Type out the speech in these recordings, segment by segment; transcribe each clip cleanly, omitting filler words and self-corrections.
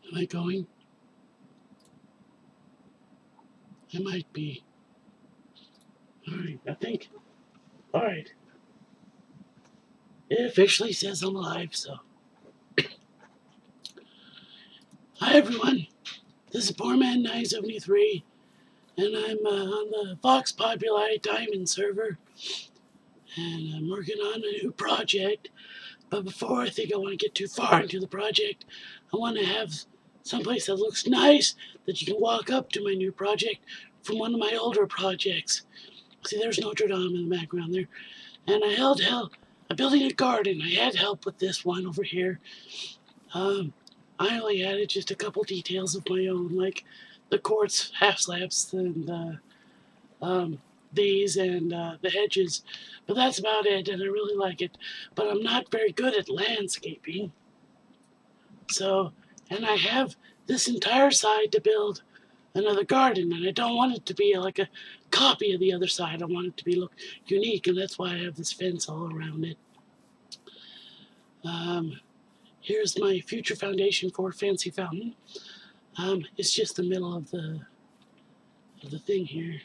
Am I going? I might be. Alright, I think. Alright. It officially says I'm alive, so. Hi everyone. This is Poor Man 973, and I'm on the Vox Populi Diamond server, and I'm working on a new project. But before I think I want to get too far into the project, I want to have someplace that looks nice that you can walk up to my new project from one of my older projects. See, there's Notre Dame in the background there. And I'm building a garden. I had help with this one over here. I only added just a couple details of my own, like the quartz half slabs and these and the hedges. But that's about it, and I really like it. But I'm not very good at landscaping. So, and I have this entire side to build another garden, and I don't want it to be like a copy of the other side. I want it to be look unique, and that's why I have this fence all around it. Here's my future foundation for Fancy Fountain. It's just the middle of the thing here.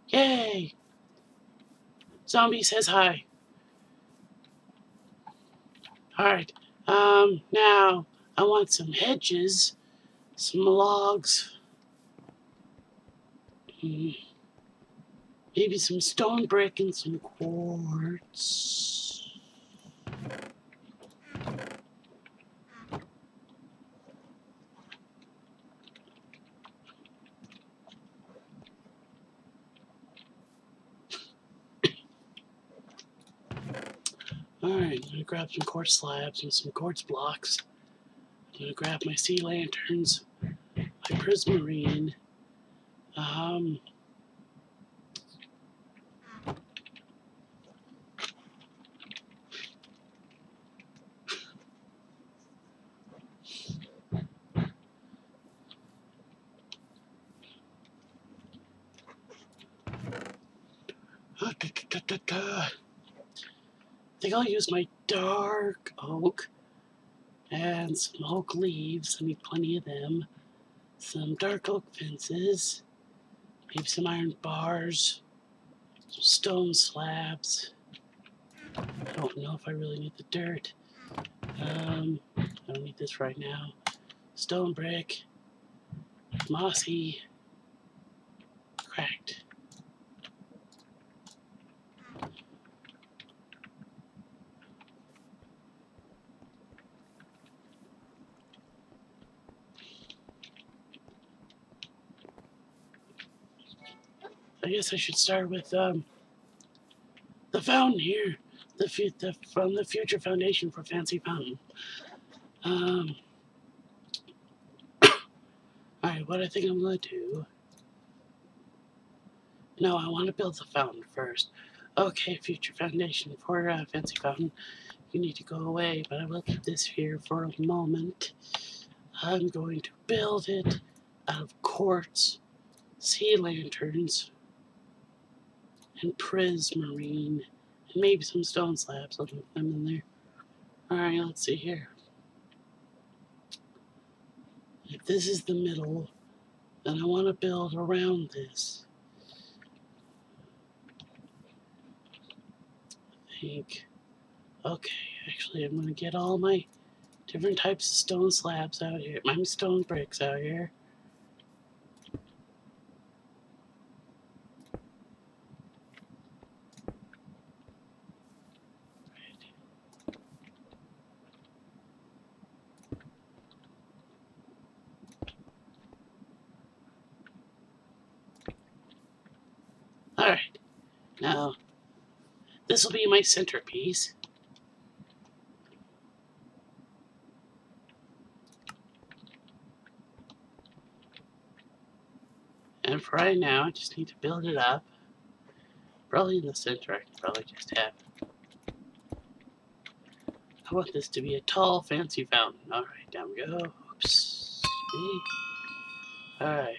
Yay! Zombie says hi. Alright, now I want some hedges, some logs, maybe some stone brick and some quartz. Alright, I'm gonna grab some quartz slabs and some quartz blocks. I'm gonna grab my sea lanterns, my prismarine, I think I'll use my dark oak and some oak leaves. I need plenty of them. Some dark oak fences, maybe some iron bars, some stone slabs. I don't know if I really need the dirt. I don't need this right now. Stone brick, mossy, cracked. I guess I should start with the fountain here, from the future foundation for Fancy Fountain. Alright, what I think I'm gonna do. No, I want to build the fountain first. Okay, future foundation for Fancy Fountain. You need to go away, but I will keep this here for a moment. I'm going to build it out of quartz, sea lanterns, and prismarine, and maybe some stone slabs. I'll put them in there. Alright, let's see here. If this is the middle, then I want to build around this. I think. Okay, actually, I'm going to get all my different types of stone slabs out here. My stone bricks out here. Alright, now this will be my centerpiece. And for right now, I just need to build it up. Probably in the center. I can probably just have. I want this to be a tall, fancy fountain. Alright, down we go. Oops. See? Alright.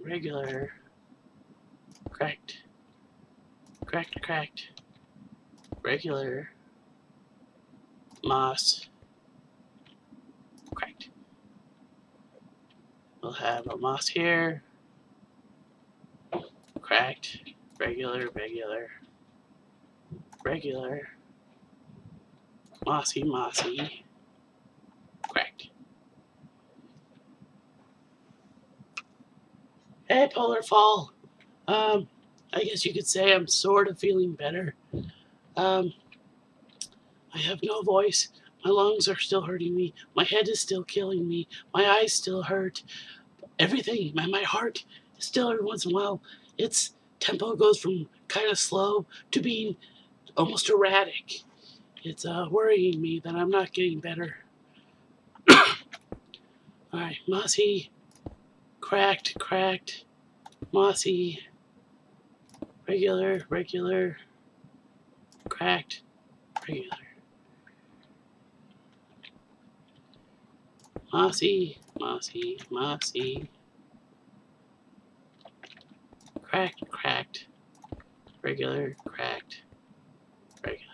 Regular. Cracked. Cracked. Regular. Moss. Cracked. We'll have a moss here. Cracked. Regular. Mossy. Cracked. Hey, Polar Fall. I guess you could say I'm sort of feeling better. I have no voice. My lungs are still hurting me. My head is still killing me. My eyes still hurt. Everything. My heart is still every once in a while. Its tempo goes from kind of slow to being almost erratic. It's worrying me that I'm not getting better. Alright, mossy, cracked, mossy, regular, cracked, regular. Mossy, cracked, regular, cracked, regular.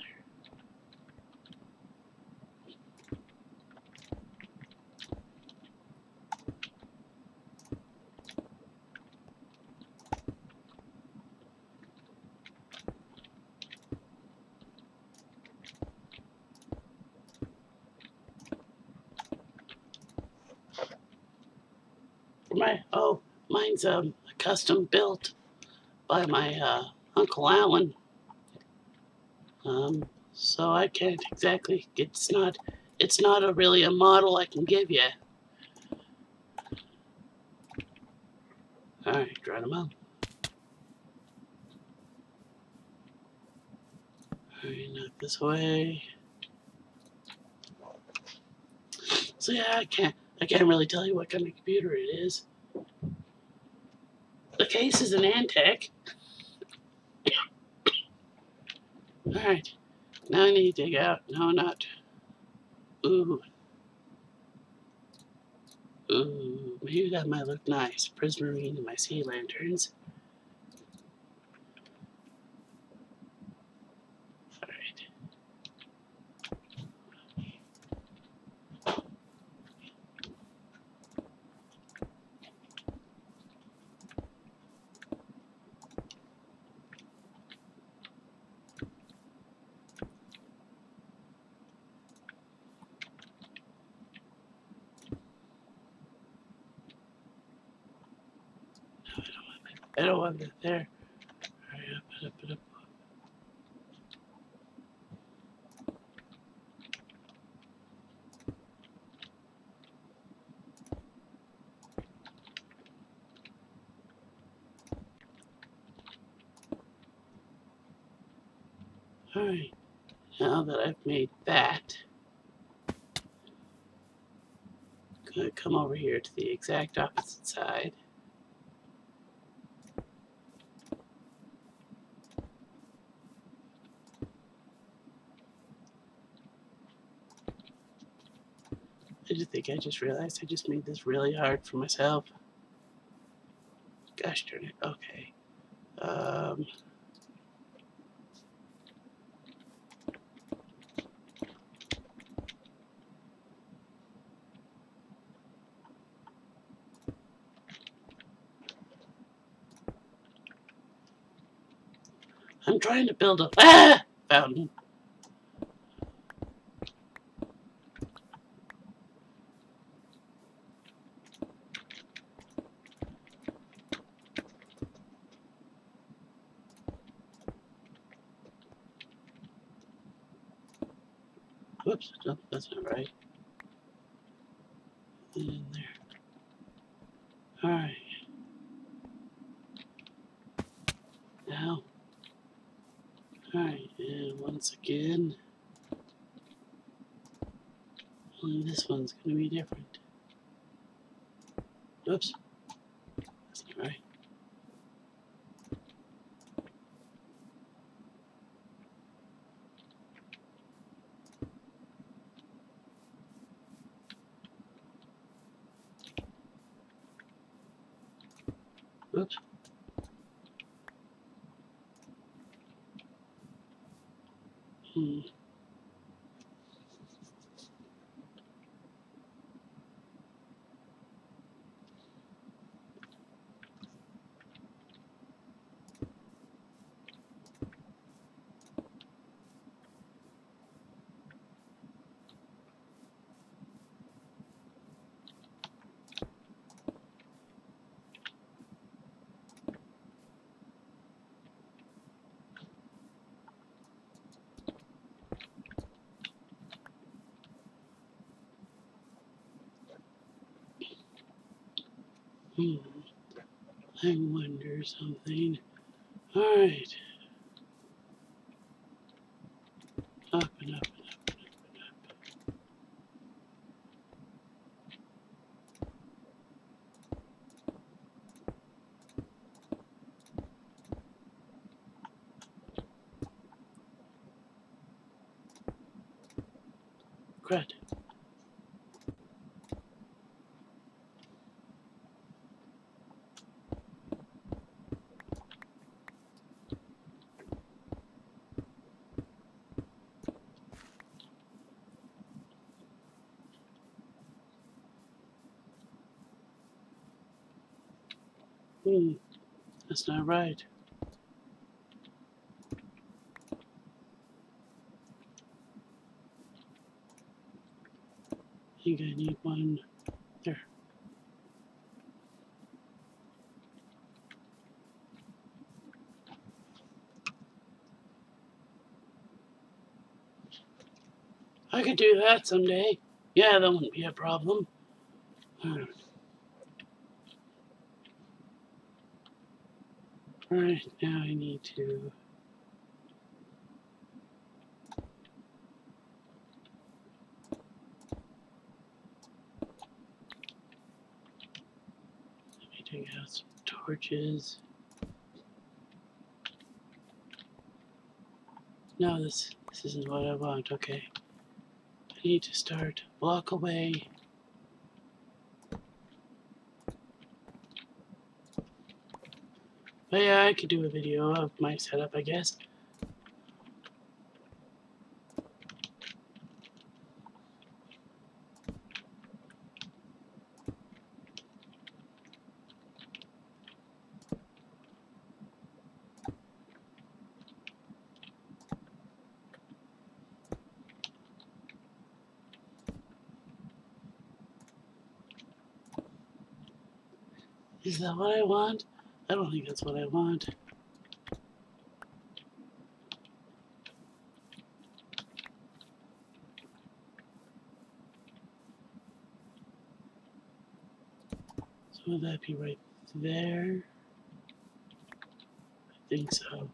Mine's custom built by my Uncle Alan. So I can't exactly. It's not really a model I can give you. All right, dry them out. All right, knock this away. So yeah, I can't really tell you what kind of computer it is. The case is an Antec. All right, now I need to dig out. No, not. Ooh, maybe that might look nice. Prismarine and my sea lanterns. All right. I don't want that there. Hurry up. All right. Now that I've made that, I'm gonna come over here to the exact opposite side. I just realized I just made this really hard for myself. Gosh darn it. Okay. I'm trying to build a fountain. Whoops, no, that's not right. In there. Only this one's going to be different. Oops. That's not right. Oops. Hmm. Hmm. I wonder something. Alright. Up and up and up and up and up. Crud. Hmm. That's not right. I think I need one there. I could do that someday. Yeah, that wouldn't be a problem. Alright, now I need to. Let me take out some torches. No, this isn't what I want. Okay. I need to start a block away. But yeah, I could do a video of my setup, I guess. Is that what I want? I don't think that's what I want. So would that be right there? I think so.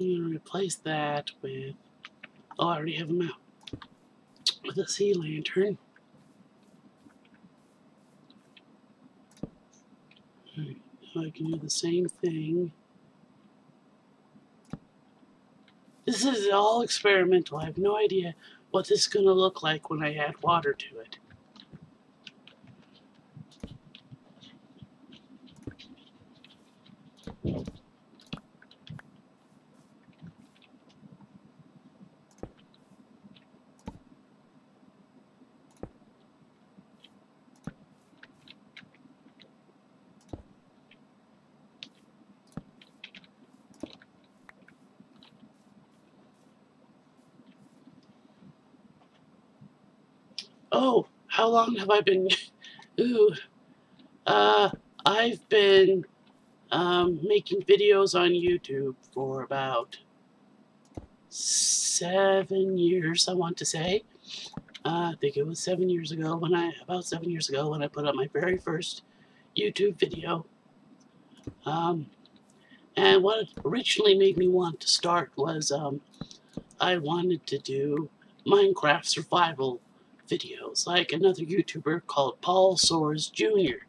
I'm going to replace that with. Oh, I already have them out. With a sea lantern. Alright, now I can do the same thing. This is all experimental. I have no idea what this is going to look like when I add water to it. Oh, how long have I been... Ooh, I've been making videos on YouTube for about 7 years, I want to say. I think it was 7 years ago about 7 years ago when I put up my very first YouTube video. And what originally made me want to start was I wanted to do Minecraft survival videos, like another YouTuber called Paul Soares Jr.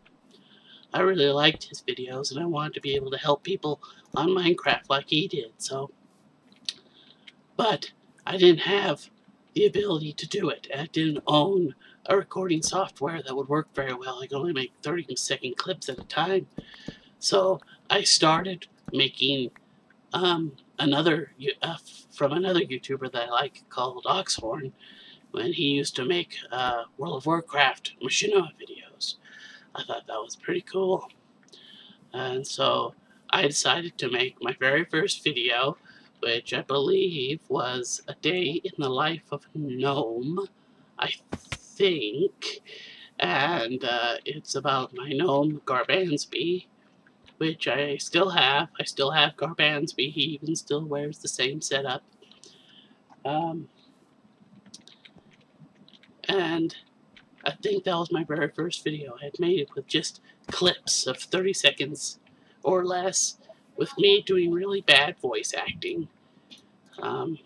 I really liked his videos, and I wanted to be able to help people on Minecraft like he did. But I didn't have the ability to do it. I didn't own a recording software that would work very well. I could only make 30-second clips at a time. So I started making another from another YouTuber that I like called Oxhorn, when he used to make World of Warcraft machinima videos. I thought that was pretty cool. And so I decided to make my very first video, which I believe was a day in the life of a gnome, I think. And it's about my gnome Garbansby, which I still have. I still have Garbansby. He even still wears the same setup. And I think that was my very first video. I had made it with just clips of 30 seconds or less with me doing really bad voice acting. And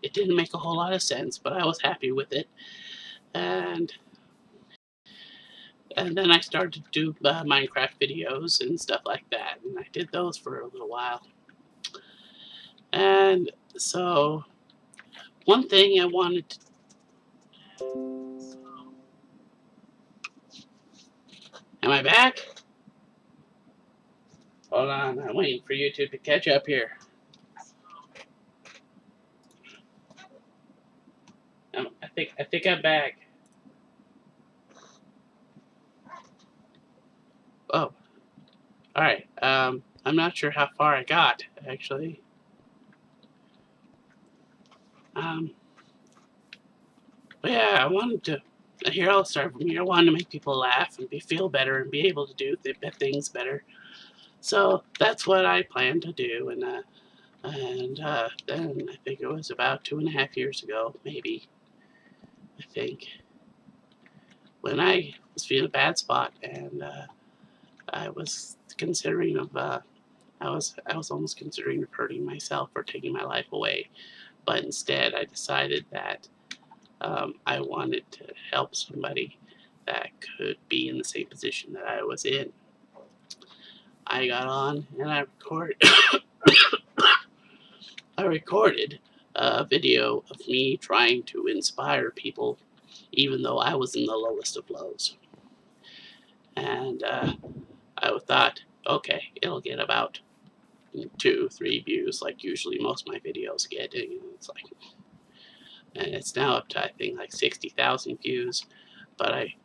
it didn't make a whole lot of sense, but I was happy with it. And then I started to do Minecraft videos and stuff like that, and I did those for a little while. And so one thing I wanted to... Am I back? Hold on, I'm waiting for YouTube to catch up here. I think I'm back. Oh, all right. I'm not sure how far I got actually. But yeah, I wanted to. Here, I'll start from here. I wanted to make people laugh and feel better and be able to do things better. So that's what I planned to do, and then I think it was about 2.5 years ago, maybe. I think when I was feeling a bad spot, and I was considering of I was almost considering of hurting myself or taking my life away, but instead I decided that I wanted to help somebody that could be in the same position that I was in. I got on and I recorded a video of me trying to inspire people, even though I was in the lowest of lows. And I thought, okay, it'll get about 2-3 views, like usually most of my videos get. And it's now up to, I think, like 60,000 views. But I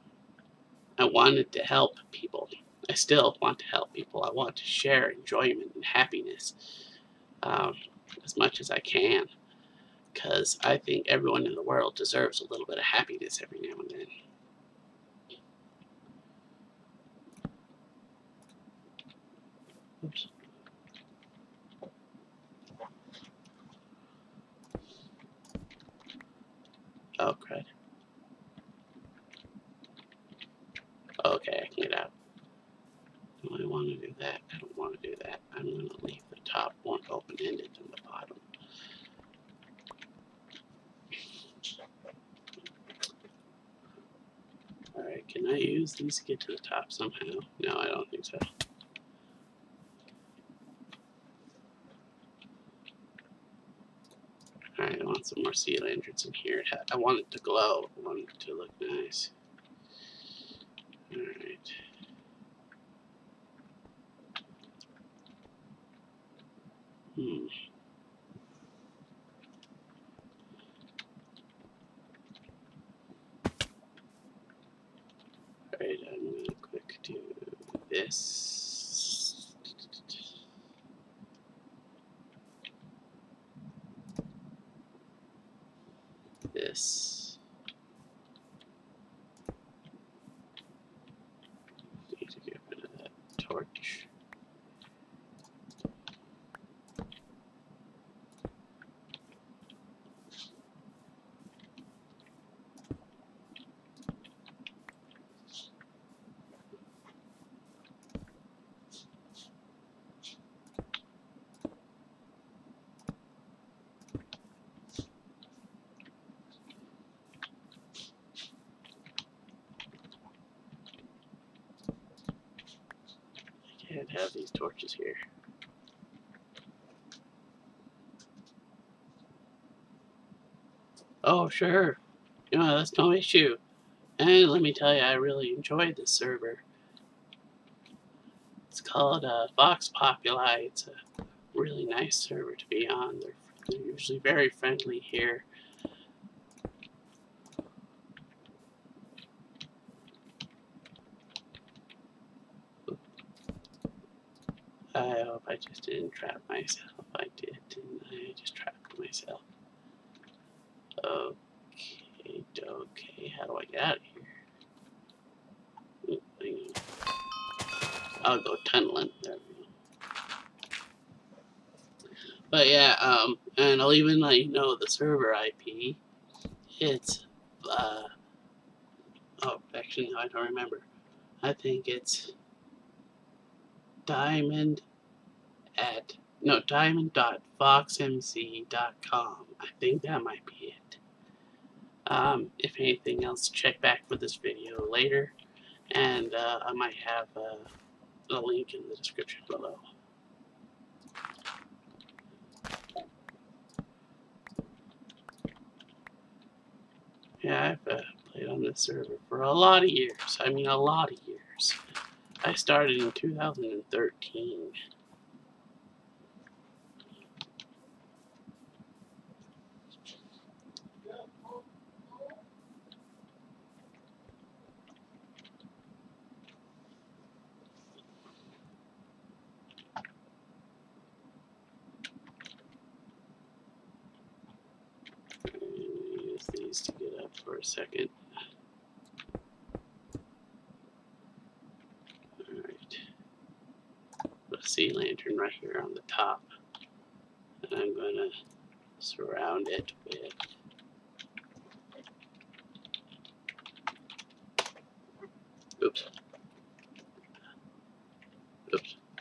wanted to help people. I still want to help people. I want to share enjoyment and happiness as much as I can, because I think everyone in the world deserves a little bit of happiness every now and then. Oops. Oh, crud. Okay, I can get out. Do I want to do that? I don't want to do that. I'm going to leave the top one open-ended and the bottom. Alright, can I use these to get to the top somehow? No, I don't think so. Alright, I want some more sea lanterns in here. I want it to glow. I want it to look nice. Alright. Alright, I'm going to quick do this. This. can't have these torches here. Oh, sure. You know, that's no issue. And let me tell you, I really enjoyed this server. It's called Vox Populi. It's a really nice server to be on. They're usually very friendly here. I hope I just didn't trap myself. I did, didn't I? I just trapped myself. Okay, how do I get out of here? I'll go tunneling. There we go. But yeah, and I'll even let you know the server IP. It's, oh, actually, no, I don't remember. I think it's diamond.voxmc.com. I think that might be it. If anything else, check back for this video later, and I might have a link in the description below. Yeah, I've played on this server for a lot of years. I mean, a lot of years. I started in 2013. Use these to get up for a second. Alright. Put a sea lantern right here on the top. And I'm going to surround it with oops,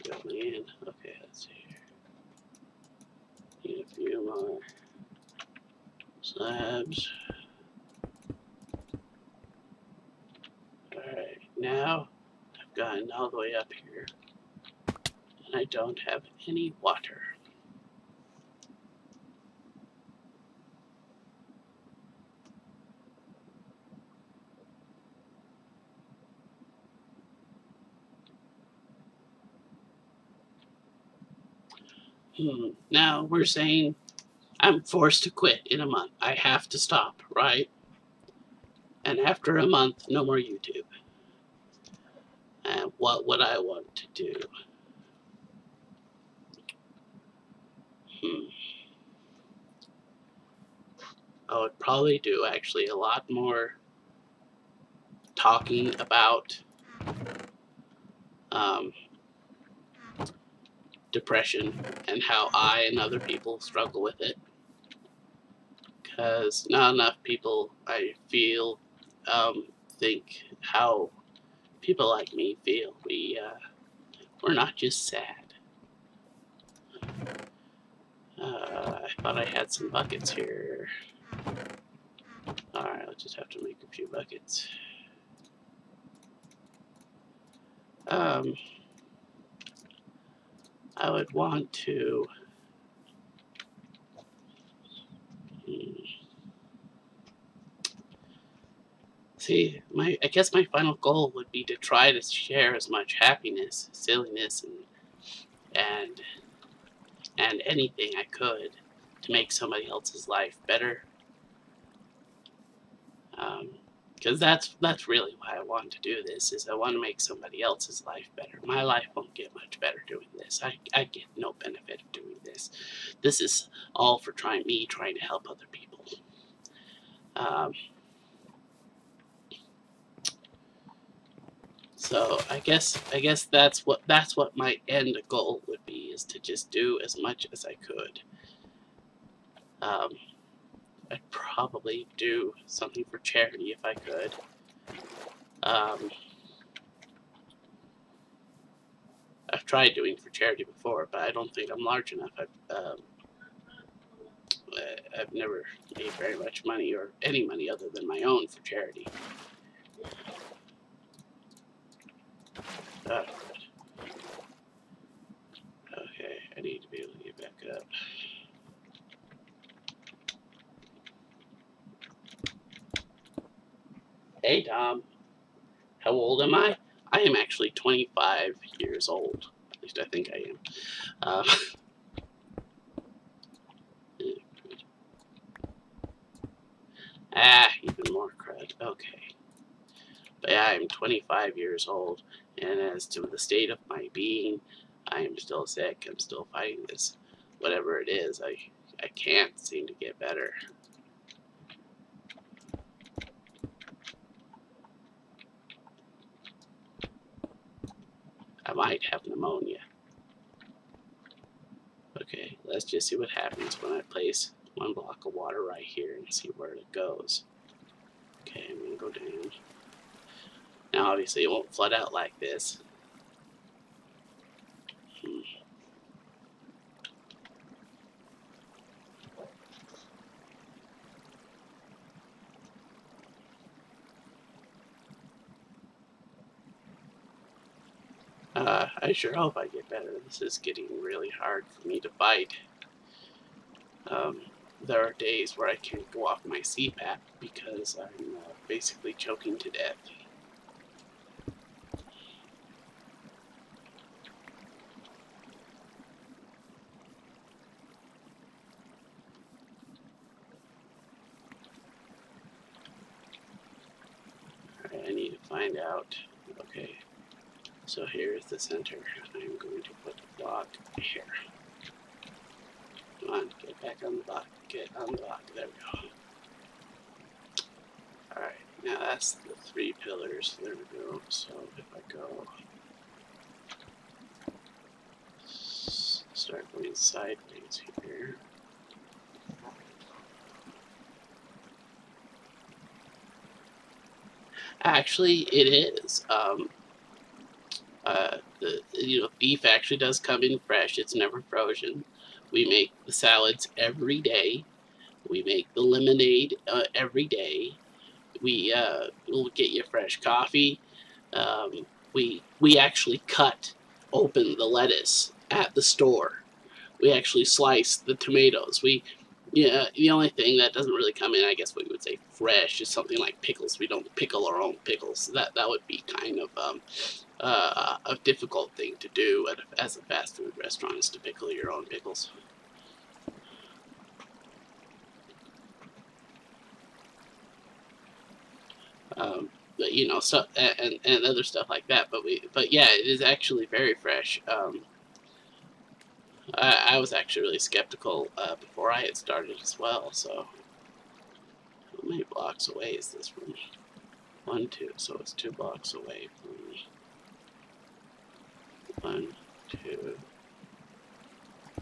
got me in. Okay, let's see here. Need a few more slabs. Alright, now I've gotten all the way up here, and I don't have any water. Now we're saying I'm forced to quit in a month. I have to stop, right? And after a month, no more YouTube. And what would I want to do? I would probably do actually a lot more talking about depression and how I and other people struggle with it. Because not enough people, I feel, think how people like me feel. We're not just sad. I thought I had some buckets here. Alright, I'll just have to make a few buckets. I would want to see, I guess my final goal would be to try to share as much happiness, silliness, and anything I could to make somebody else's life better. Because that's really why I want to do this, is I want to make somebody else's life better. My life won't get much better doing this. I get no benefit of doing this. This is all for trying to help other people. So I guess that's what my end goal would be, is to just do as much as I could. I'd probably do something for charity if I could. I've tried doing for charity before, but I don't think I'm large enough. I've never made very much money, or any money other than my own, for charity. Hey, Tom. How old am I? I am actually 25 years old. At least I think I am. Uh, even more crud. Okay. But yeah, I'm 25 years old, and as to the state of my being, I am still sick. I'm still fighting this. Whatever it is, I can't seem to get better. I might have pneumonia. Okay, let's just see what happens when I place one block of water right here and see where it goes. Okay, I'm gonna go down. Now, obviously, it won't flood out like this. I sure hope I get better. This is getting really hard for me to fight. Um, there are days where I can't go off my CPAP because I'm basically choking to death. Alright, I need to find out. Okay, so here's the center. I'm going to put a block here. Come on, get back on the block. Get on the block. There we go. Alright, now that's the 3 pillars. There we go. So if I go, start going sideways here. Actually, it is. The beef actually does come in fresh. It's never frozen. We make the salads every day. We make the lemonade every day. We'll get you fresh coffee. We actually cut open the lettuce at the store. We actually slice the tomatoes. The only thing that doesn't really come in, I guess we would say fresh, is something like pickles. We don't pickle our own pickles. That would be kind of a difficult thing to do as a fast food restaurant, is to pickle your own pickles. But, stuff and other stuff like that. But yeah, it is actually very fresh. I was actually really skeptical before I had started as well. So, how many blocks away is this from me? 1, 2. So it's 2 blocks away from me. 1, 2,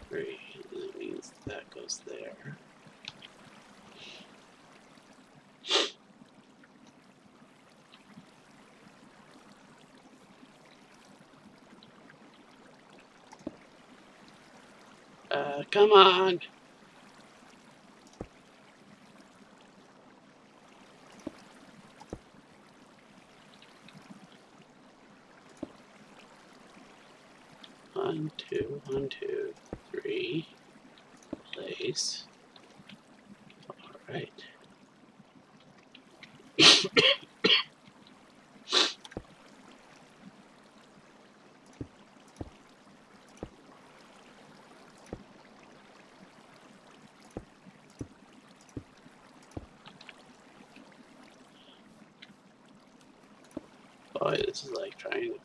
3. And that means that goes there. Come on. One, two, 1, 2, 3. Place. All right. Boy, this is like trying to.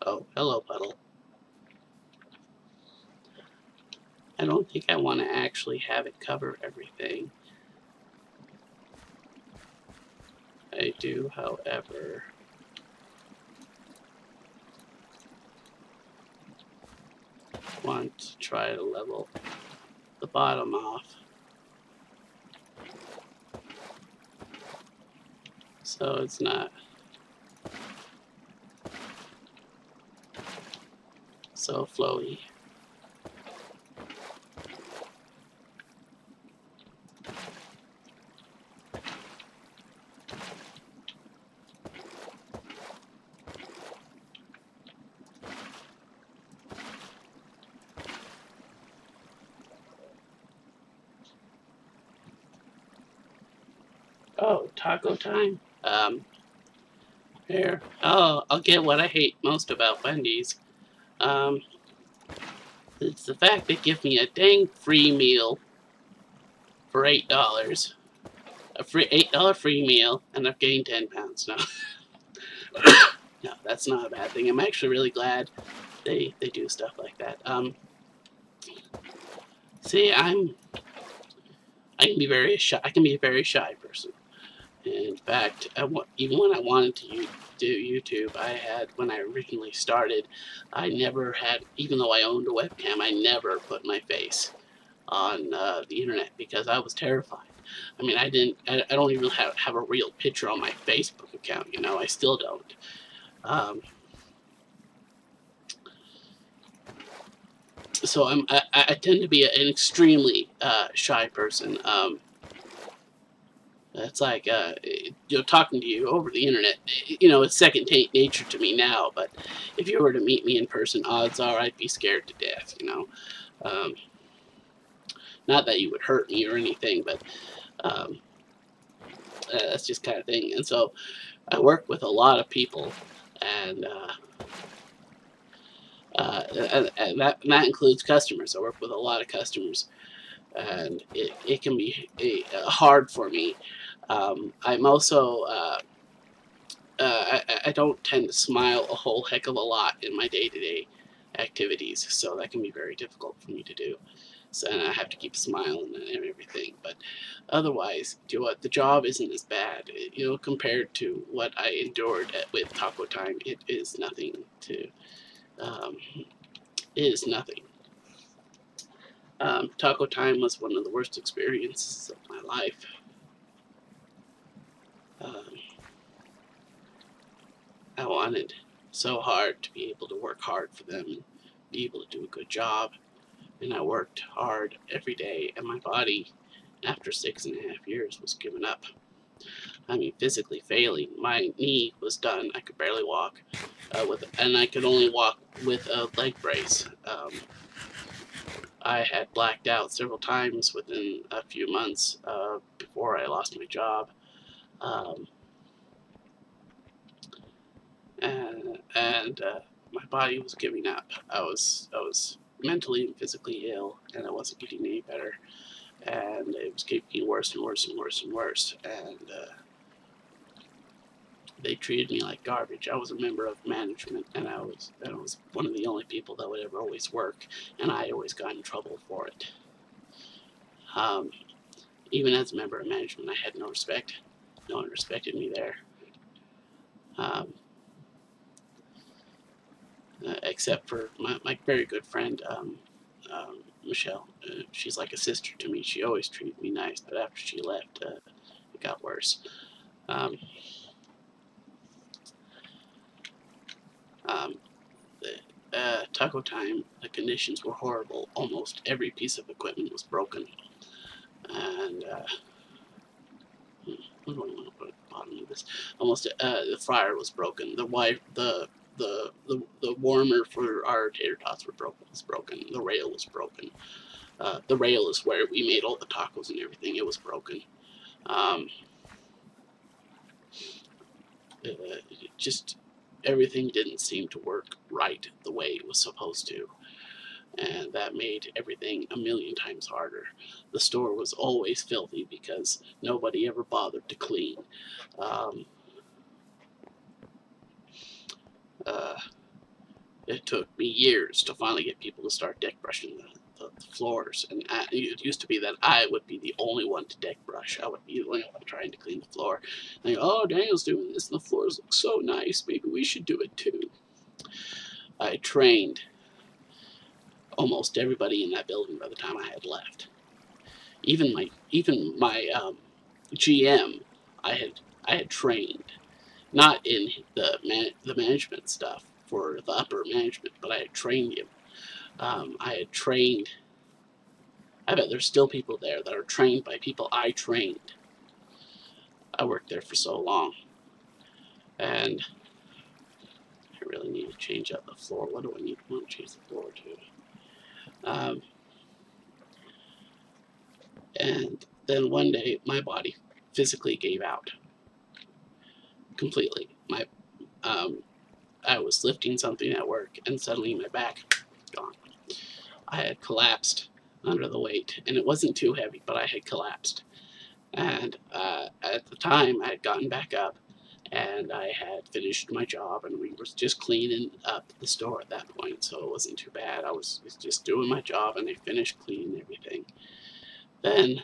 Oh, hello, puddle. I don't think I want to actually have it cover everything. I do, however, want to try to level the bottom off. So it's not so flowy. Oh, taco time. Here. Oh, I'll get what I hate most about Wendy's. Um, it's the fact they give me a dang free meal for $8. A free $8 free meal, and I've gained 10 pounds. No, no, that's not a bad thing. I'm actually really glad they do stuff like that. See, I can be very shy. I can be a very shy person. In fact, even when I wanted to do YouTube, when I originally started, I never had, even though I owned a webcam, I never put my face on the internet because I was terrified. I mean, I don't even have a real picture on my Facebook account. You know, I still don't. Um, so I tend to be an extremely shy person. It's like, talking to you over the internet, it's second nature to me now, but if you were to meet me in person, odds are I'd be scared to death, Um, not that you would hurt me or anything, but um, that's just kind of thing. And so I work with a lot of people, and, that includes customers. I work with a lot of customers, and it can be hard for me. I'm also I don't tend to smile a whole heck of a lot in my day-to-day activities, so that can be very difficult for me to do. So, and I have to keep smiling and everything. But otherwise, the job isn't as bad. Compared to what I endured with Taco Time, it is nothing to. It is nothing. Taco Time was one of the worst experiences of my life. Um, I wanted so hard to be able to work hard for them and be able to do a good job. And I worked hard every day, and my body, after 6.5 years, was giving up. I mean, physically failing. My knee was done. I could barely walk, and I could only walk with a leg brace. I had blacked out several times within a few months before I lost my job. Um, and my body was giving up. I was mentally and physically ill, and I wasn't getting any better. And it was getting worse and worse and worse and worse. And they treated me like garbage. I was a member of management, and I was one of the only people that would ever always work, and I always got in trouble for it. Um, Even as a member of management, I had no respect. No one respected me there. Um, Except for my very good friend, Michelle. She's like a sister to me. She always treated me nice, but after she left, it got worse. Um, um, Taco Time, the conditions were horrible. Almost every piece of equipment was broken, and what do I want to put at the bottom of this? Almost the fryer was broken. The warmer for our tater tots was broken. The rail was broken. The rail is where we made all the tacos and everything. It was broken. Um, just everything didn't seem to work right the way it was supposed to. And that made everything a million times harder. The store was always filthy because nobody ever bothered to clean. Um, uh, it took me years to finally get people to start deck brushing the floors. And it used to be that I would be the only one to deck brush. I would be the only one trying to clean the floor. And they go, oh, Daniel's doing this, and the floors look so nice. Maybe we should do it too. I trained almost everybody in that building by the time I had left. Even my GM, I had trained, not in the management stuff for the upper management, but I had trained him. I had trained. I bet there's still people there that are trained by people I trained. I worked there for so long, and I really need to change out the floor. What do I need to change the floor to? And then one day, my body physically gave out completely. I was lifting something at work, and suddenly my back gone. I had collapsed under the weight, and it wasn't too heavy, but I had collapsed. And at the time, I had gotten back up, and I had finished my job, and we were just cleaning up the store at that point, so it wasn't too bad. I was just doing my job, and I finished cleaning everything. Then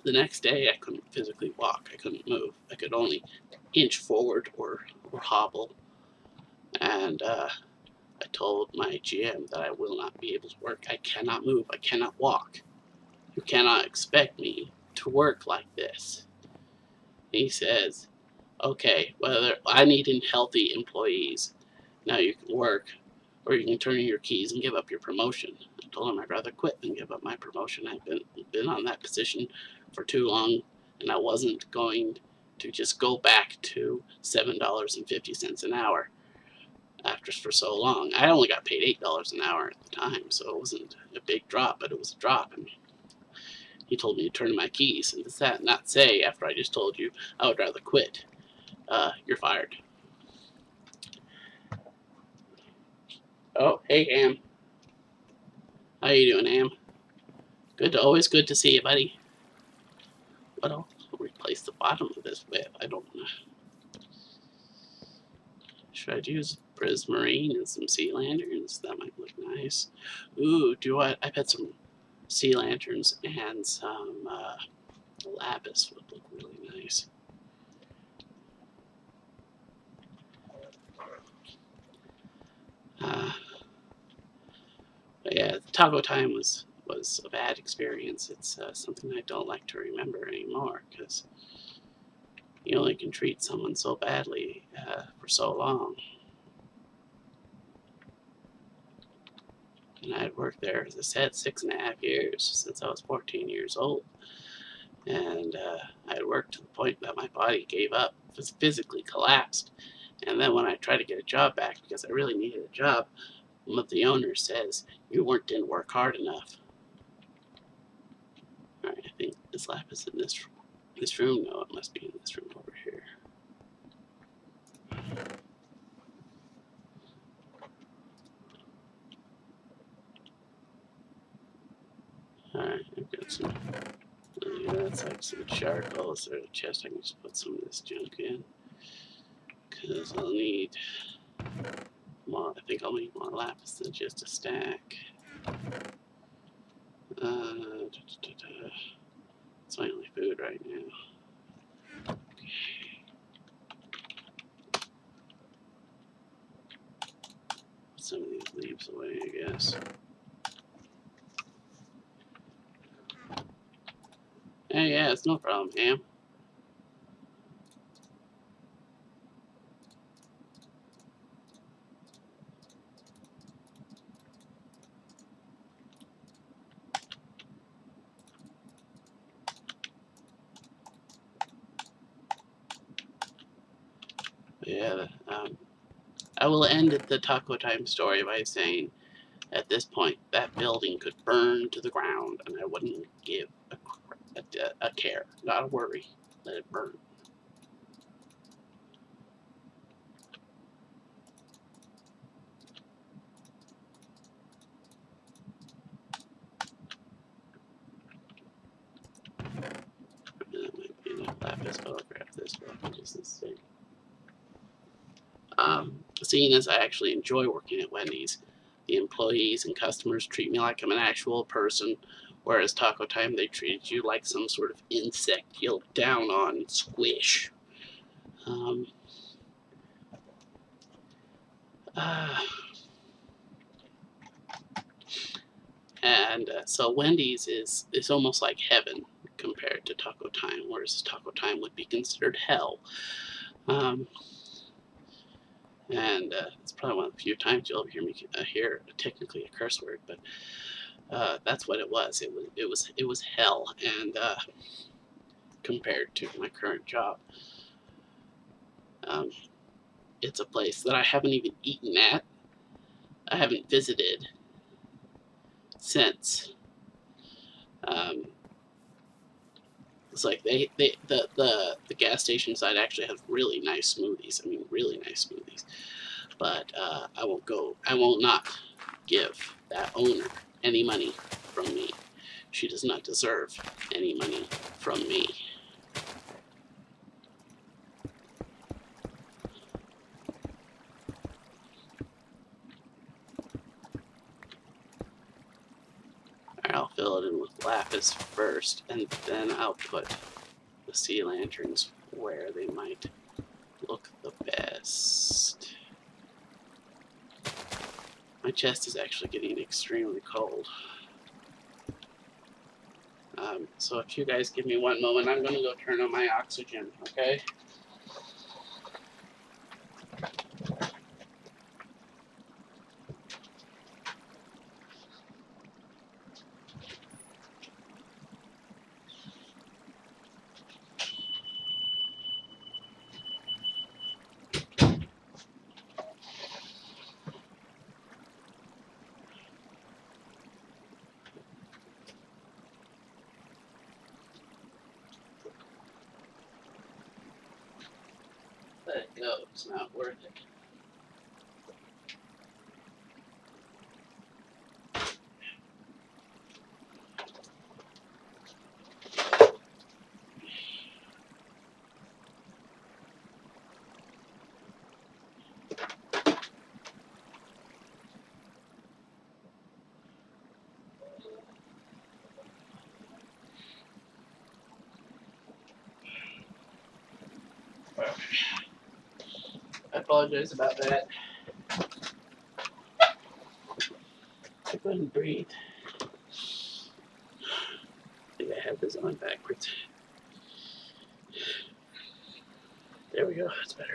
the next day, I couldn't physically walk. I couldn't move. I could only inch forward or hobble. And I told my GM that I will not be able to work. I cannot move. I cannot walk. You cannot expect me to work like this. He says, okay, whether I need healthy employees. Now you can work, or you can turn in your keys and give up your promotion. I told him I'd rather quit than give up my promotion. I've been on that position for too long, and I wasn't going to just go back to $7.50 an hour after for so long. I only got paid $8 an hour at the time, so it wasn't a big drop, but it was a drop. And he told me to turn in my keys, and does that not say, after I just told you I would rather quit, you're fired. Oh, hey, Ham. How you doing, Ham? Always good to see you, buddy. What else? I'll replace the bottom of this with. I don't know. Should I use prismarine and some sea lanterns? That might look nice. Ooh, I bet some sea lanterns and some lapis would look really nice. But yeah, taco time was a bad experience. It's something I don't like to remember anymore, because you only can treat someone so badly for so long. And I had worked there, as I said, 6.5 years, since I was 14 years old. And I had worked to the point that my body gave up, physically collapsed. And then when I tried to get a job back, because I really needed a job, what the owner says, you didn't work hard enough. Alright, I think this lapis in this room. No, it must be in this room over here. Alright, I've got some. Yeah, that's like some charcoal. So the chest, I can just put some of this junk in, because I'll need more. I think I'll need more lapis than just a stack. It's my only food right now. Okay. Put some of these leaves away, I guess. Hey, yeah, it's no problem, Ham. Yeah, I will end the taco time story by saying, at this point, that building could burn to the ground, and I wouldn't give a care, not a worry. Let it burn. That might be enough lapis, but I'll grab this one just to see. Seeing as I actually enjoy working at Wendy's, the employees and customers treat me like I'm an actual person, whereas Taco Time, they treated you like some sort of insect you'll down on and squish. So Wendy's is almost like heaven compared to Taco Time, whereas Taco Time would be considered hell. It's probably one of the few times you'll hear me hear technically a curse word, but that's what it was. It was hell, and compared to my current job, it's a place that I haven't even eaten at. I haven't visited since It's like the gas station side actually has really nice smoothies. I mean, really nice smoothies. But I will not give that owner any money from me. She does not deserve any money from me. I'll fill it in with lapis first, and then I'll put the sea lanterns where they might look the best. My chest is actually getting extremely cold. So if you guys give me one moment, I'm going to go turn on my oxygen, okay? Let it go. It's not worth it. I apologize about that. I couldn't breathe. I think I have this on backwards. There we go. That's better.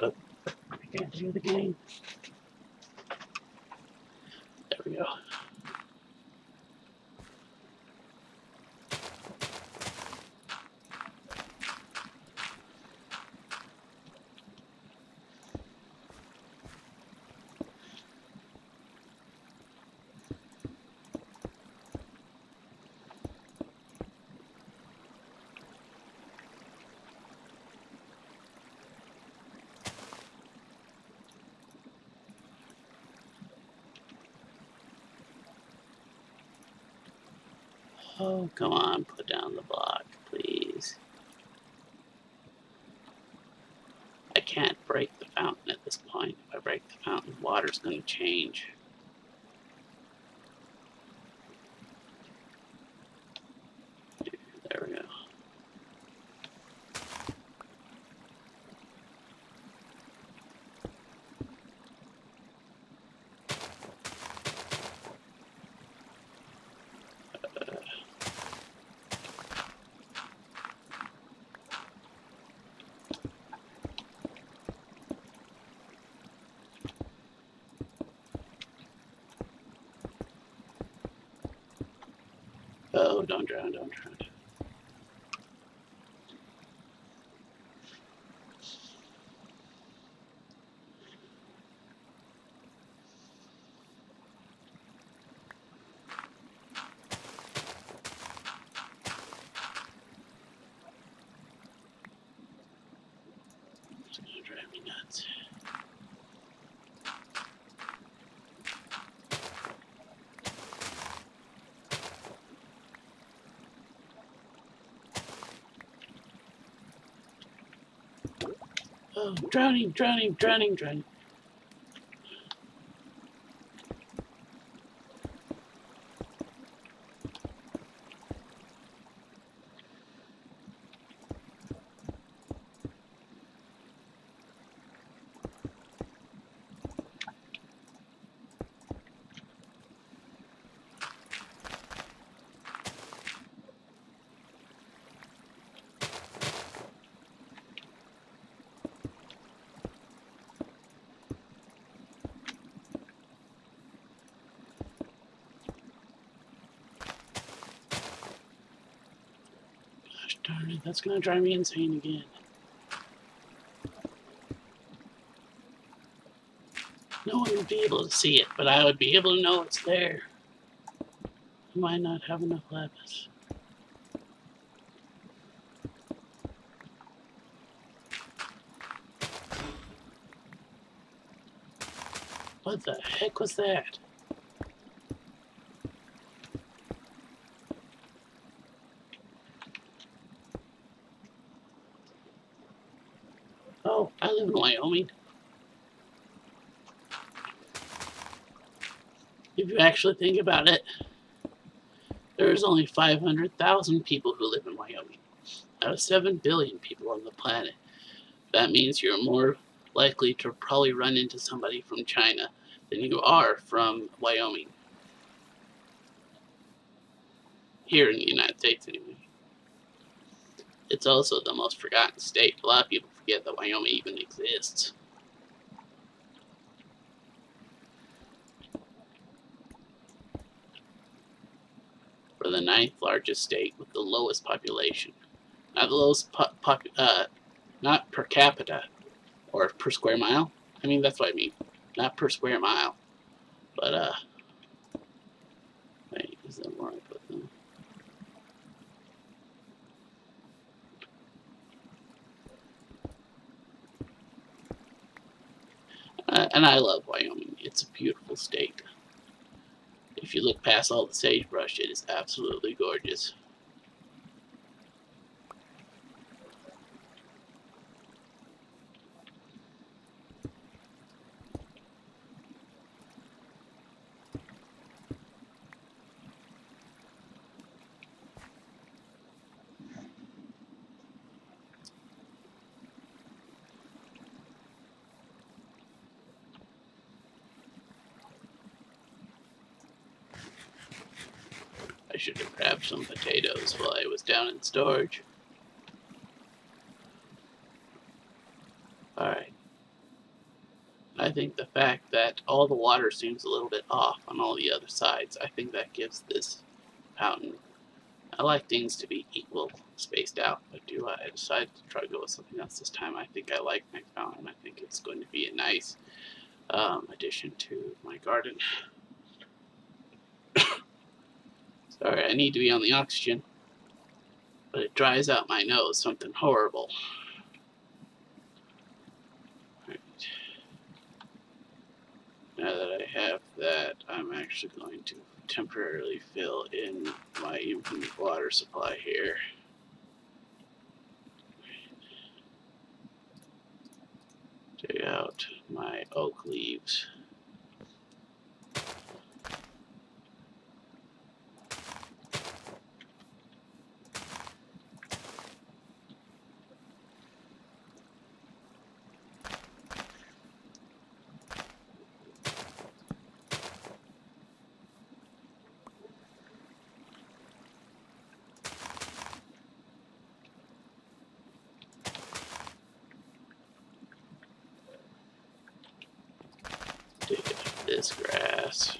Oh, I can't do the game. There we go. Oh, come on, put down the block, please. I can't break the fountain at this point. If I break the fountain, water's going to change. There we go. Oh, don't drown, don't drown. It's gonna drive me nuts. Oh, drowning, drowning, drowning, drowning. Gosh darn it, that's gonna drive me insane again. wouldn't be able to see it, but I would be able to know it's there. I might not have enough lapis. What the heck was that? Oh, I live in Wyoming. If you actually think about it, there's only 500,000 people who live in Wyoming out of 7 billion people on the planet. That means you're more likely to probably run into somebody from China than you are from Wyoming. Here in the United States, anyway. It's also the most forgotten state. A lot of people forget that Wyoming even exists. We're the 9th largest state with the lowest population. Not the lowest not per capita or per square mile. I mean, that's what I mean. Not per square mile. But, wait, is that where I put them? And I love Wyoming. It's a beautiful state. If you look past all the sagebrush, it is absolutely gorgeous. I should have grabbed some potatoes while I was down in storage. Alright. I think the fact that all the water seems a little bit off on all the other sides, I think that gives this fountain. I like things to be equal, spaced out, but I decided to try to go with something else this time. I think I like my fountain. I think it's going to be a nice addition to my garden. Sorry, I need to be on the oxygen, but it dries out my nose, something horrible. Right. Now that I have that, I'm actually going to temporarily fill in my infinite water supply here. Take out my oak leaves. Take this grass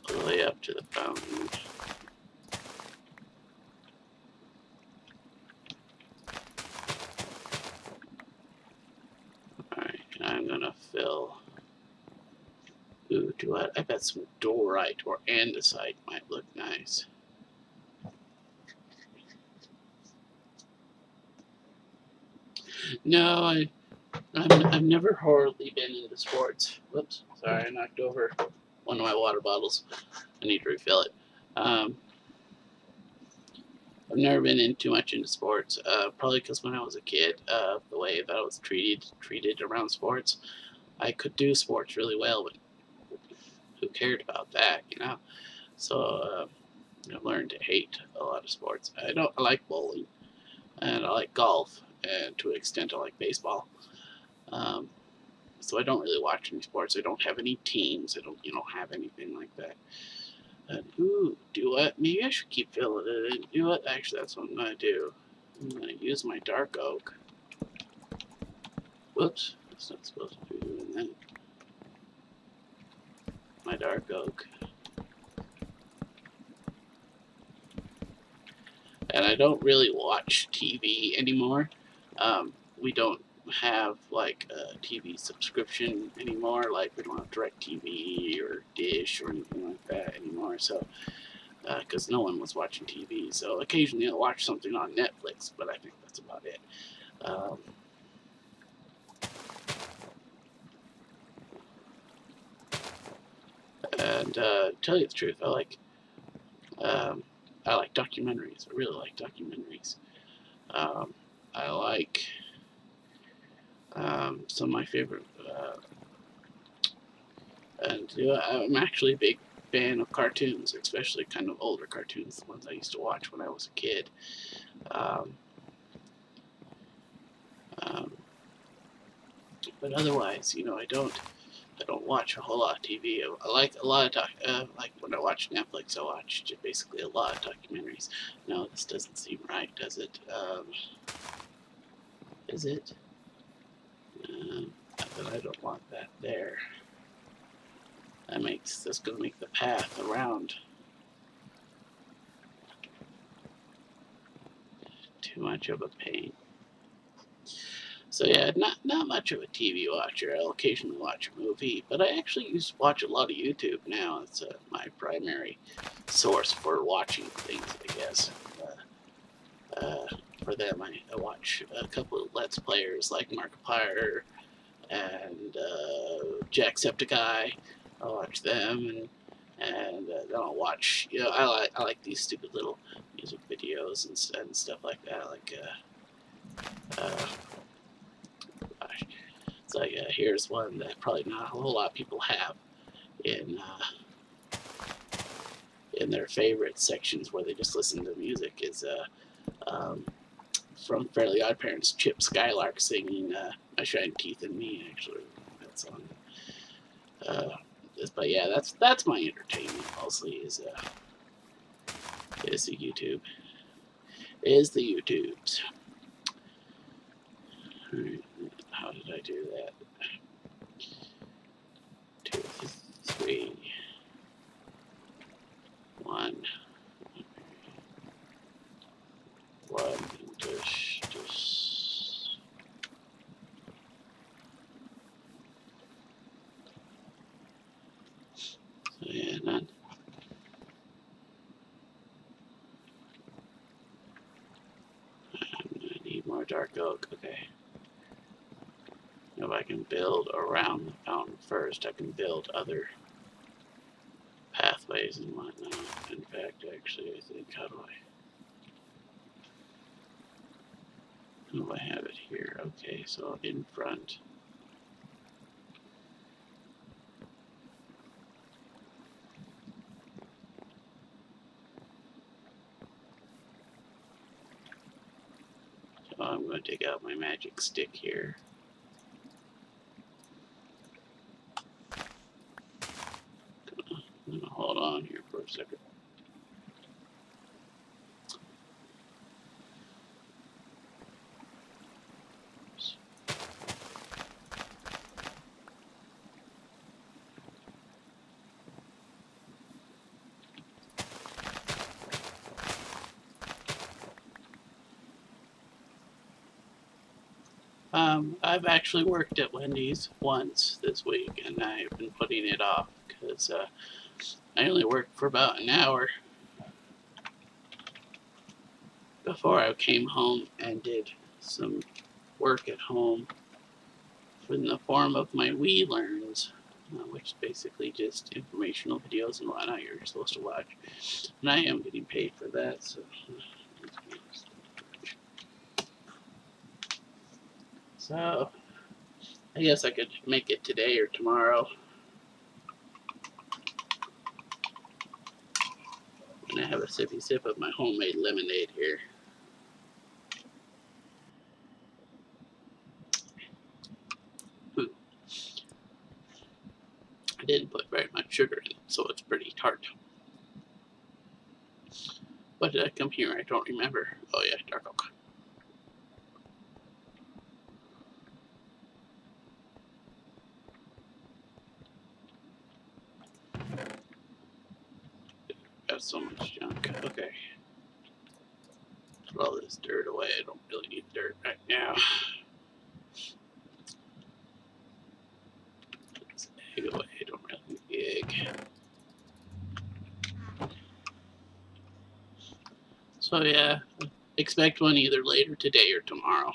all the way up to the fountain. Alright, I'm gonna fill. Ooh, I bet some diorite or andesite might look nice. No, I've never horribly been into sports. Whoops, sorry, I knocked over one of my water bottles. I need to refill it. I've never been in too much into sports. Probably because when I was a kid, the way that I was treated around sports, I could do sports really well, but who cared about that, you know? So I've learned to hate a lot of sports. I like bowling, and I like golf, and to an extent, I like baseball. So I don't really watch any sports. I don't have any teams. I don't, have anything like that. And, ooh, do what? Maybe I should keep filling it in. You know what? Actually, that's what I'm gonna do. I'm gonna use my dark oak. Whoops, that's not supposed to be doing that. My dark oak. And I don't really watch TV anymore. We don't have like a TV subscription anymore. Like we don't have DirecTV or Dish or anything like that anymore. So because no one was watching TV, so occasionally I'll watch something on Netflix, but I think that's about it. And tell you the truth, I like documentaries. I really like documentaries. I like some of my favorite, and I'm actually a big fan of cartoons, especially kind of older cartoons, the ones I used to watch when I was a kid. Um, um, but otherwise, I don't watch a whole lot of TV. I like a lot of like when I watch Netflix, I watch just basically a lot of documentaries. No, this doesn't seem right, does it? Is it? But I don't want that there. That's going to make the path around too much of a pain. So yeah, not much of a TV watcher. I'll occasionally watch a movie, but I actually used to watch a lot of YouTube now. It's my primary source for watching things, I guess. For them, I watch a couple of Let's Players like Markiplier and Jacksepticeye. I watch them, and then I'll watch. I like these stupid little music videos and stuff like that. Like, gosh, it's like here's one that probably not a whole lot of people have in their favorite sections where they just listen to music. Is from Fairly Odd Parents, Chip Skylark singing "My Shining Teeth and Me." Actually, that song. But yeah, that's my entertainment mostly is the YouTube. Is the YouTubes. Alright, how did I do that? 2, 3, 1, 1, just. So yeah, none. I need more dark oak. Okay. If I can build around the fountain first, I can build other pathways and whatnot. In fact, actually, I think, how do I have it here? Okay, so in front. So I'm going to take out my magic stick here. I'm going to hold on here for a second. I've actually worked at Wendy's once this week, and I've been putting it off because I only worked for about an hour before I came home and did some work at home in the form of my We Learns, which is basically just informational videos and whatnot you're supposed to watch. And I am getting paid for that, so. So, I guess I could make it today or tomorrow. And I have a sippy sip of my homemade lemonade here. I didn't put very much sugar in it, so it's pretty tart. What did I come here? I don't remember. Oh yeah, dark oak. Got so much junk. Okay. Put all this dirt away. I don't really need dirt right now. So yeah, expect one either later today or tomorrow.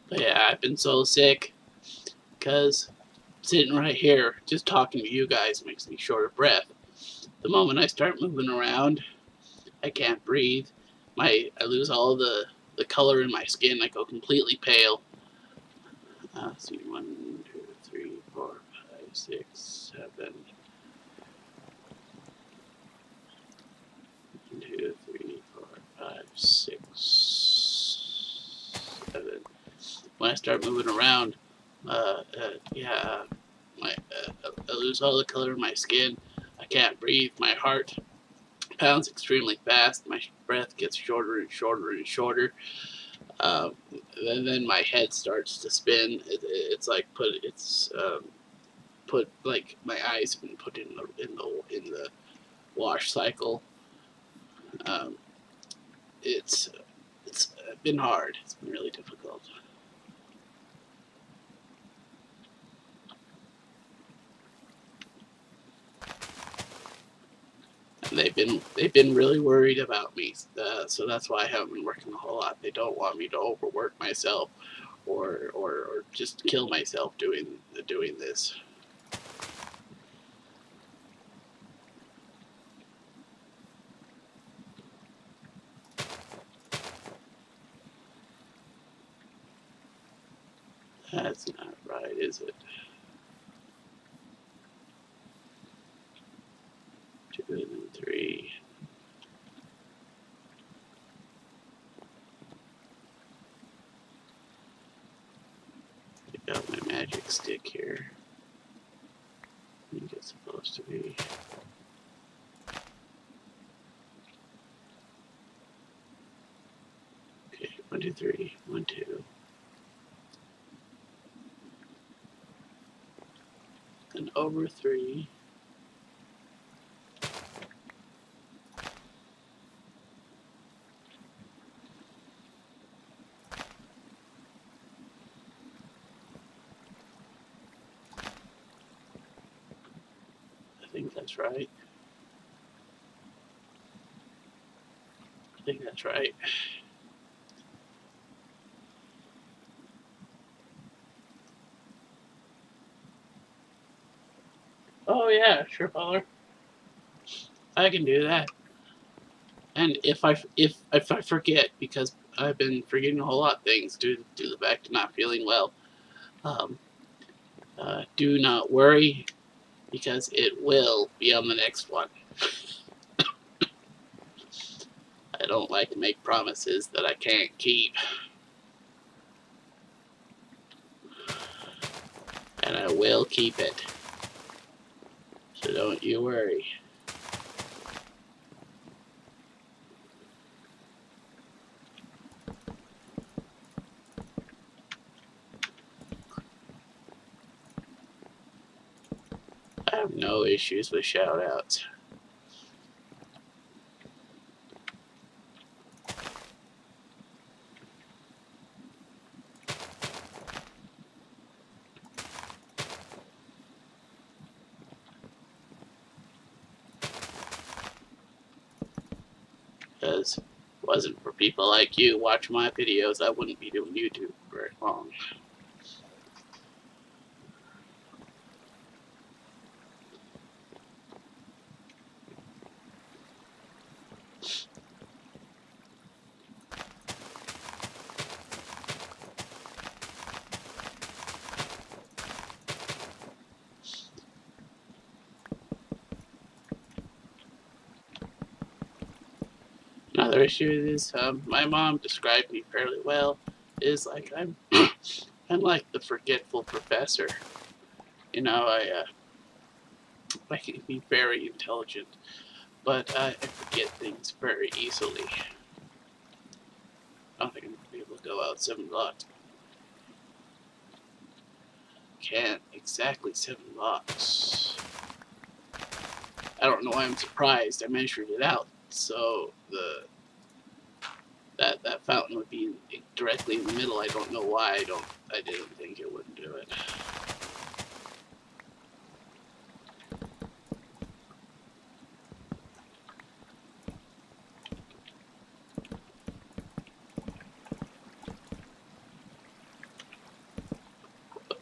But yeah, I've been so sick because sitting right here, just talking to you guys makes me short of breath. The moment I start moving around, I can't breathe. I lose all the color in my skin. I go completely pale. Let's see, 1, 2, 3, 4, 5, 6, 7. 1, 2, 3, 4, 5, 6, 7. When I start moving around, yeah, I lose all the color in my skin. I can't breathe. My heart pounds extremely fast. My breath gets shorter and shorter and shorter. Um, and then my head starts to spin. It's like put like my eyes have been put in the wash cycle. Um, it's it's been hard. It's been really difficult. And they've been really worried about me. So that's why I haven't been working a whole lot. They don't want me to overwork myself or just kill myself doing this. That's not right, is it? 2 and 3. I got my magic stick here. I think it's supposed to be. Okay, 1, 2, 3. 1, 2. And over 3. I think that's right. I think that's right. Oh yeah, sure, Paula. I can do that. And if I forget, because I've been forgetting a whole lot of things due to the fact of not feeling well, um, do not worry, because it will be on the next one. I don't like to make promises that I can't keep, and I will keep it. So don't you worry. I have no issues with shout outs. Because if it wasn't for people like you watching my videos, I wouldn't be doing YouTube for very long. Another issue is my mom described me fairly well. Is like I'm like the forgetful professor. You know, I can be very intelligent, but I forget things very easily. fill out 7 blocks. Can't exactly 7 blocks. I don't know why I'm surprised. I measured it out, so that fountain would be directly in the middle. I don't know why I didn't think it wouldn't do it.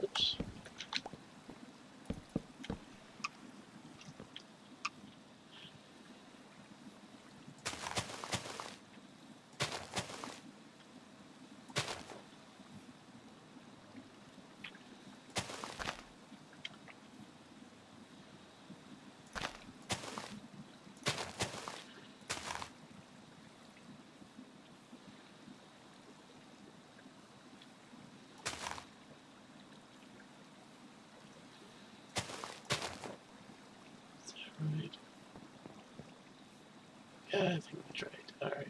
Oops. Right. Yeah, I think that's right. Alright.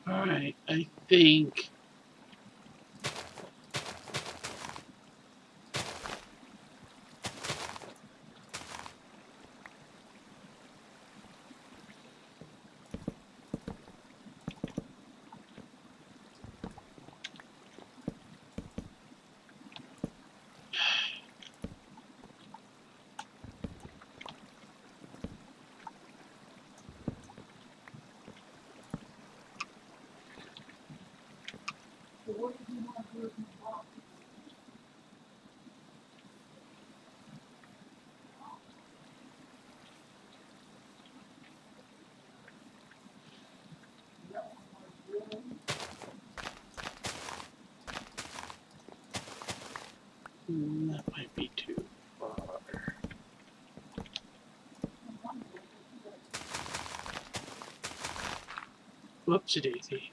Alright, I think that might be too far. Whoopsie daisy.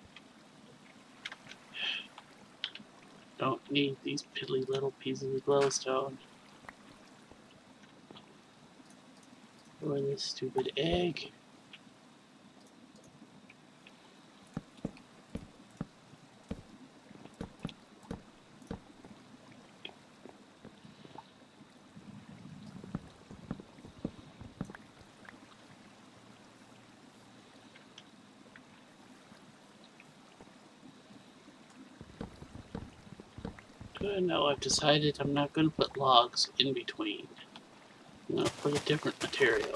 Don't need these piddly little pieces of glowstone. Or this stupid egg. No, I've decided I'm not going to put logs in between. I'm going to put a different material.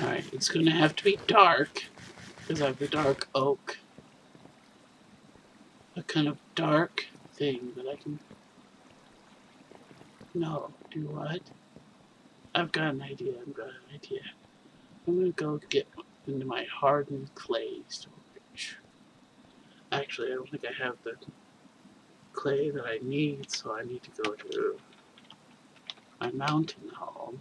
Alright, it's gonna have to be dark, because I have the dark oak. A kind of dark thing that I can... No, do what? I've got an idea, I'm gonna go get into my hardened clay storage. Actually, I don't think I have the clay that I need, so I need to go to my mountain home.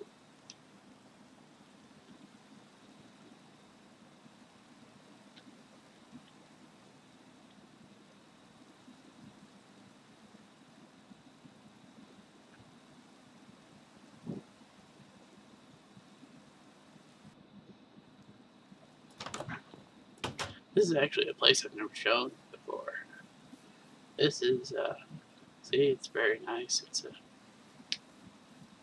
This is actually a place I've never shown before. This is, see, it's very nice.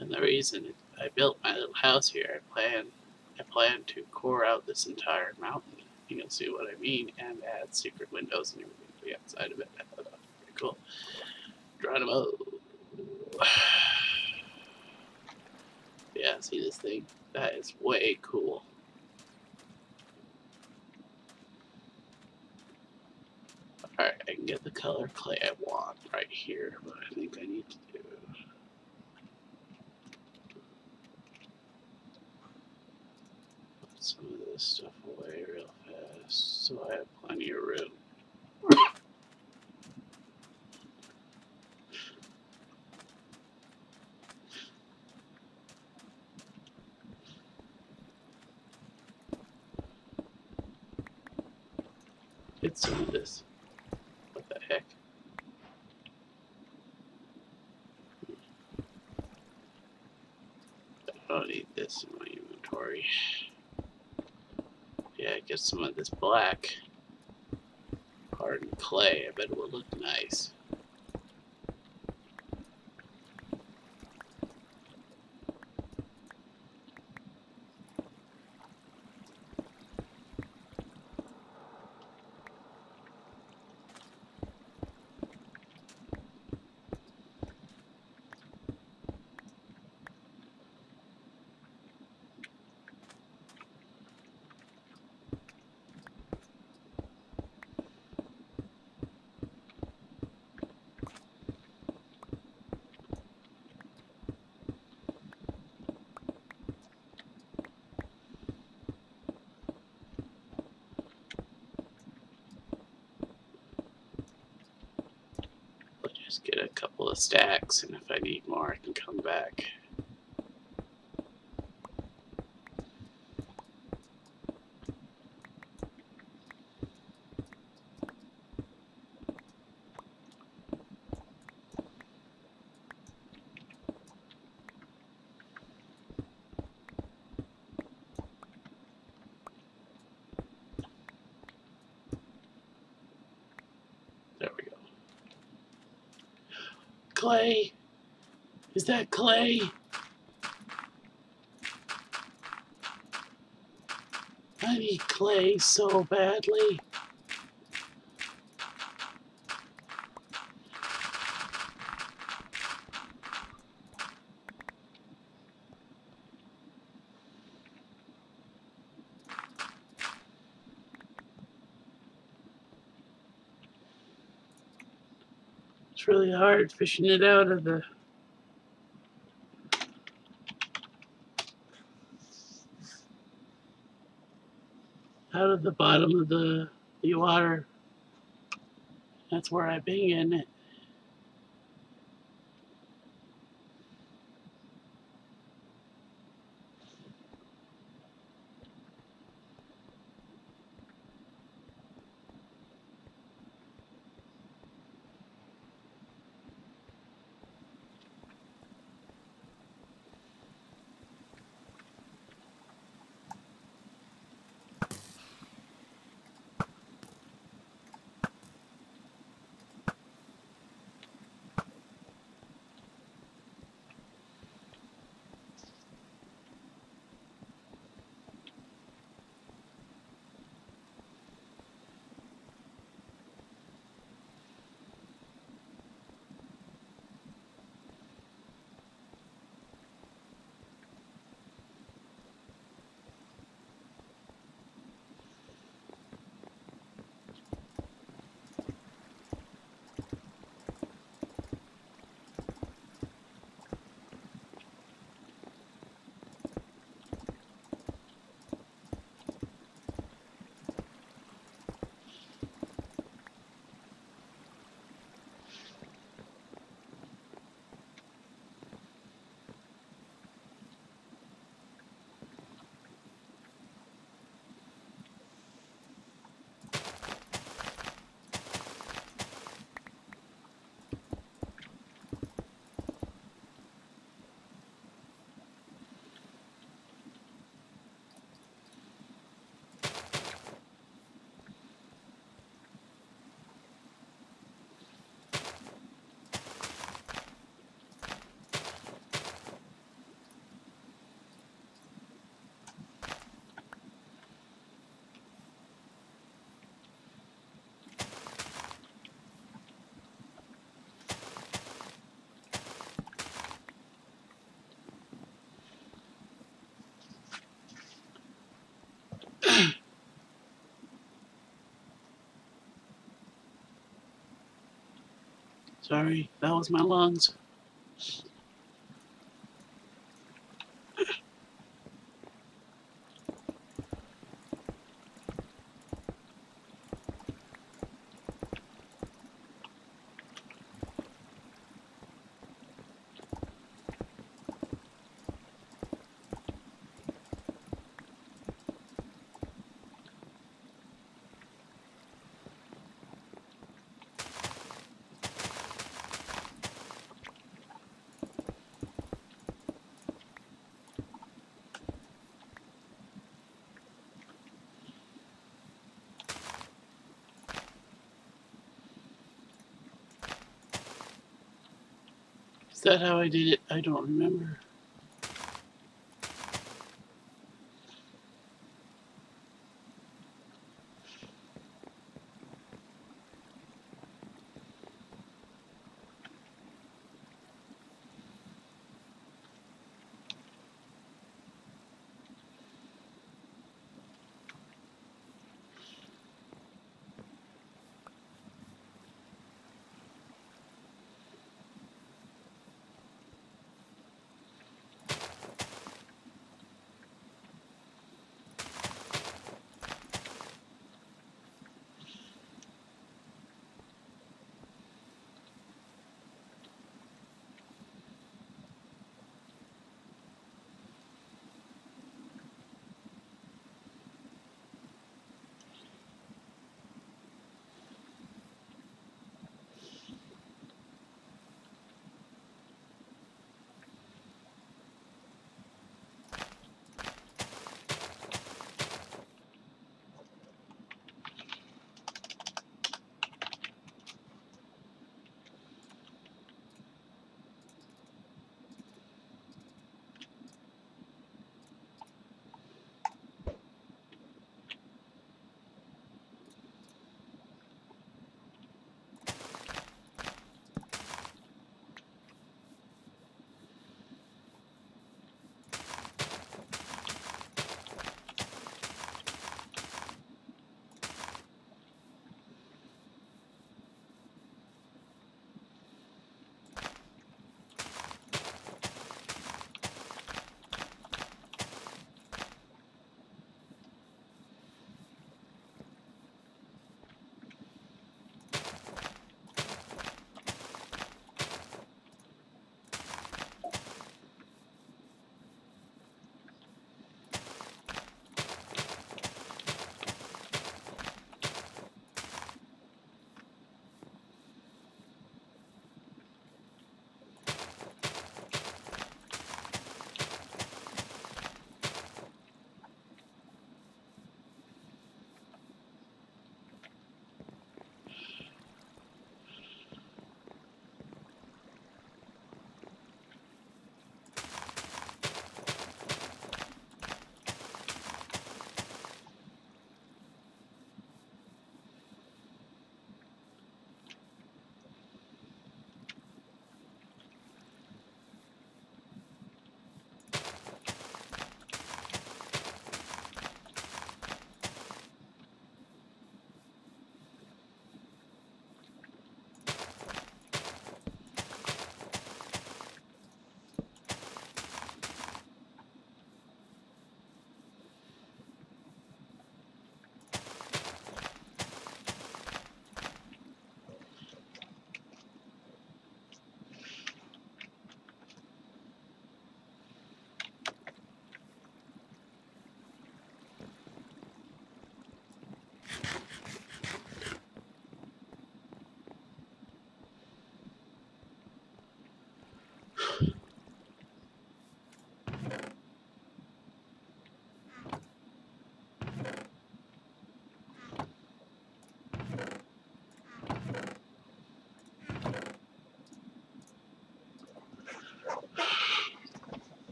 And the reason I built my little house here, I plan to core out this entire mountain. You can see what I mean, and add secret windows and everything to the outside of it. Pretty cool. Geronimo. Yeah, see this thing? That is way cool. Alright, I can get the color clay I want right here. What I think I need to do. Put some of this stuff away real fast so I have plenty of room. Get some of this. What the heck? I don't need this in my inventory. Yeah, get some of this black hardened clay. I bet it will look nice. I'll just get a couple of stacks, and if I need more, I can come back. There we go. Clay? Is that clay? I need clay so badly. It's really hard fishing it out of the bottom of the water. That's where I've been getting it. Sorry, that was my lungs. Is that how I did it? I don't remember.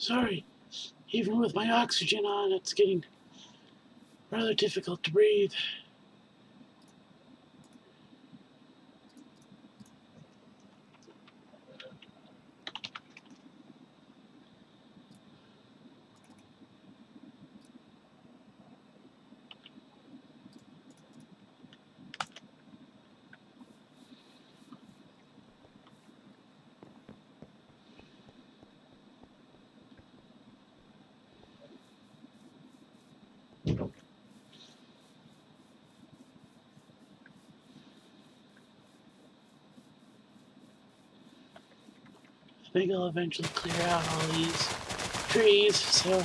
Sorry, even with my oxygen on, it's getting rather difficult to breathe. I think I'll eventually clear out all these trees, so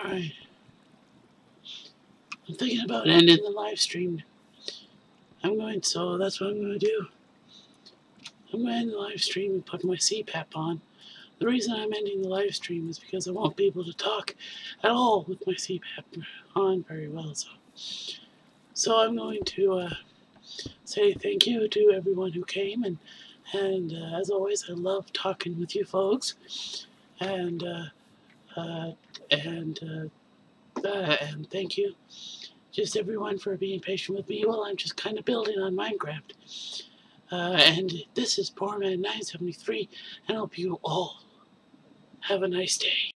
alright. I'm thinking about ending the live stream. So that's what I'm going to do. I'm going to end the live stream and put my CPAP on. The reason I'm ending the live stream is because I won't be able to talk at all with my CPAP on very well. So I'm going to say thank you to everyone who came, and as always, I love talking with you folks, and uh, and and thank you, just everyone, for being patient with me while I'm just kind of building on Minecraft. And this is Poor Man 973, and I hope you all have a nice day.